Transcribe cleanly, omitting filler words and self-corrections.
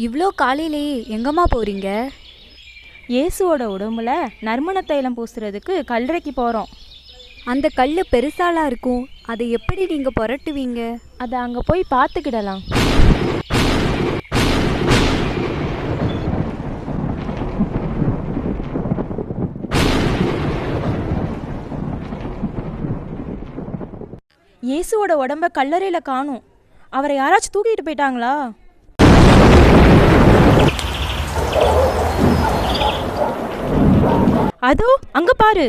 இவ்வளோ காலையிலேயே எங்கம்மா போறீங்க? இயேசுவோட உடம்புல நறுமண தைலம் பூசுறதுக்கு கல்லறைக்கு போகிறோம். அந்த கல் பெருசாலா இருக்கும், அதை எப்படி நீங்க புரட்டுவீங்க? அதை அங்கே போய் பார்த்துக்கிடலாம். இயேசுவோட உடம்ப கல்லறையில் காணும். அவரை யாராச்சும் தூக்கிட்டு போயிட்டாங்களா? அதோ அங்க பாரு.